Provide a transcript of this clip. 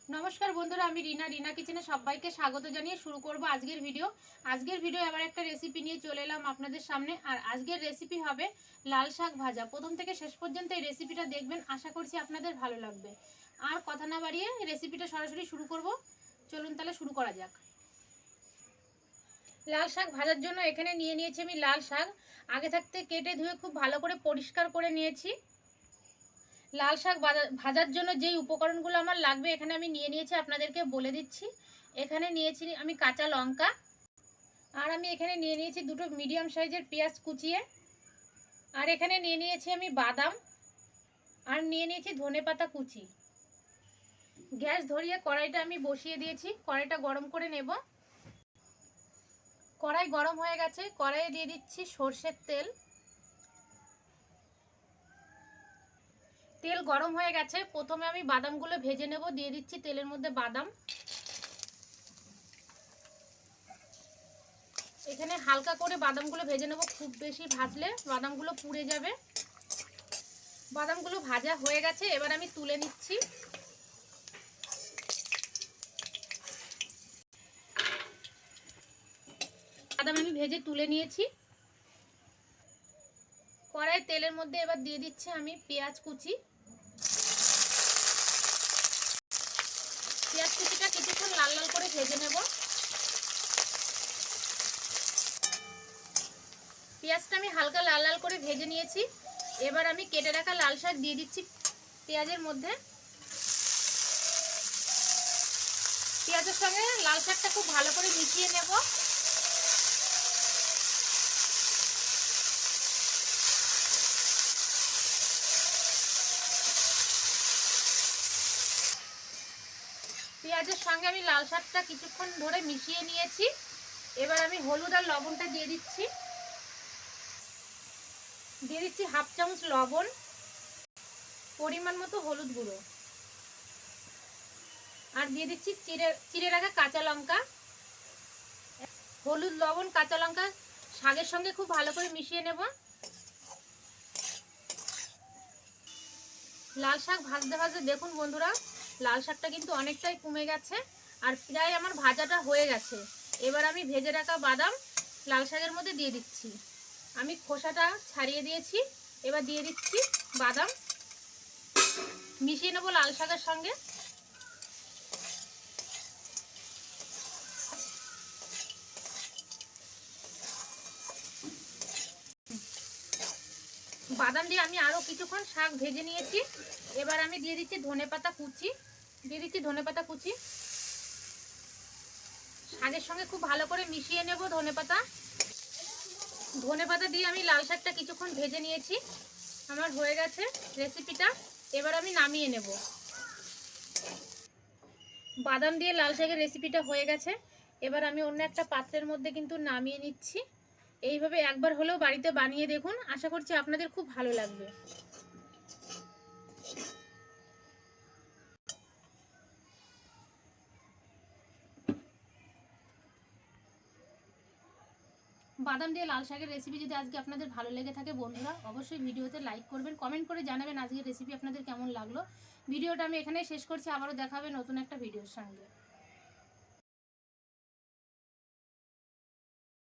নমস্কার বন্ধুরা, আমি রিনা কিচেনে সবাইকে স্বাগত জানিয়ে শুরু করব আজকের ভিডিও আবার একটা রেসিপি নিয়ে চলে এলাম আপনাদের সামনে। আর আজকের রেসিপি হবে লাল শাক ভাজা। প্রথম থেকে শেষ পর্যন্ত এই রেসিপিটা দেখবেন, আশা করছি আপনাদের ভালো লাগবে। আর কথা না বাড়িয়ে রেসিপিটা সরাসরি শুরু করব। চলুন তাহলে শুরু করা যাক। লাল শাক ভাজার জন্য এখানে নিয়ে নিয়েছি আমি লাল শাক। আগে থাকতে কেটে ধুয়ে খুব ভালো করে পরিষ্কার করে নিয়েছি। লাল শাক ভাজার জন্য যেই উপকরণগুলো আমার লাগবে এখানে আমি নিয়ে নিয়েছি, আপনাদেরকে বলে দিচ্ছি। এখানে নিয়েছি আমি কাঁচা লঙ্কা, আর আমি এখানে নিয়ে নিয়েছি দুটো মিডিয়াম সাইজের পেঁয়াজ কুচিয়ে, আর এখানে নিয়ে নিয়েছি আমি বাদাম, আর নিয়ে নিয়েছি ধনেপাতা কুচি। গ্যাস ধরিয়ে কড়াইটা আমি বসিয়ে দিয়েছি, কড়াইটা গরম করে নেব। কড়াই গরম হয়ে গেছে, কড়াইয়ে দিয়ে দিচ্ছি সর্ষের তেল। তেল গরম হয়ে গেছে, প্রথমে আমি বাদামগুলো ভেজে নেব। দিয়ে দিচ্ছি তেলের মধ্যে বাদাম। এখানে হালকা করে বাদামগুলো ভেজে নেব, খুব বেশি ভাজলে বাদামগুলো পুড়ে যাবে। বাদামগুলো ভাজা হয়ে গেছে, এবার আমি তুলে নিচ্ছি। বাদাম আমি ভেজে তুলে নিয়েছি। কড়াই তেলের মধ্যে এবার দিয়ে দিচ্ছি আমি পেঁয়াজ কুচি। পেঁয়াজ কুচিটা কিছুক্ষণ লাল লাল করে ভেজে নেব। পেঁয়াজটা আমি হালকা লাল লাল করে ভেজে নিয়েছি। এবার আমি কেটে রাখা লাল শাক দিয়ে দিচ্ছি পেঁয়াজের মধ্যে। পেঁয়াজের সঙ্গে লাল শাকটা খুব ভালো করে মিশিয়ে নেব। পেঁয়াজের সঙ্গে আমি লাল শাকটা কিছুক্ষণ ধরে মিশিয়ে নিয়েছি। এবার আমি হলুদ আর লবণটা দিয়ে দিচ্ছি। দিয়ে দিচ্ছি হাফ চামচ লবণ, পরিমাণ মতো হলুদ গুঁড়ো, আর দিয়ে দিচ্ছি চিড়ে রাখা কাঁচা লঙ্কা। হলুদ লবণ কাঁচা লঙ্কা শাকের সঙ্গে খুব ভালো করে মিশিয়ে নেব। লাল শাক ভাজতে ভাজতে দেখুন বন্ধুরা, লাল শাকটা কিন্তু অনেকটাই কমে গেছে, আর প্রায় আমার ভাজাটা হয়ে গেছে। এবার আমি ভেজে রাখা বাদাম লাল শাকের মধ্যে দিয়ে দিচ্ছি। আমি খোসাটা ছাড়িয়ে দিয়েছি। এবার দিয়ে দিচ্ছি বাদাম, মিশিয়ে নেব লাল শাকের সঙ্গে। বাদাম দিয়ে আমি আরও কিছুক্ষণ শাক ভেজে নিয়েছি। এবার আমি দিয়ে দিচ্ছি ধনেপাতা কুচি। শাকের সঙ্গে খুব ভালো করে মিশিয়ে নেব ধনেপাতা দিয়ে আমি লাল শাকটা কিছুক্ষণ ভেজে নিয়েছি। আমার হয়ে গেছে রেসিপিটা। এবার আমি নামিয়ে নেব। বাদাম দিয়ে লাল শাকের রেসিপিটা হয়ে গেছে। এবার আমি অন্য একটা পাত্রের মধ্যে কিন্তু নামিয়ে নিচ্ছি। এইভাবে একবার হলেও বাড়িতে বানিয়ে দেখুন, আশা করছি আপনাদের খুব ভালো লাগবে। বাদাম দিয়ে লাল শাকের রেসিপি যদি আজকে আপনাদের ভালো লেগে থাকে বন্ধুরা, অবশ্যই ভিডিওতে লাইক করবেন, কমেন্ট করে জানাবেন আজকের রেসিপি আপনাদের কেমন লাগলো। ভিডিওটা আমি এখানে শেষ করছি, আবারও দেখা হবে নতুন একটা ভিডিওর সঙ্গে।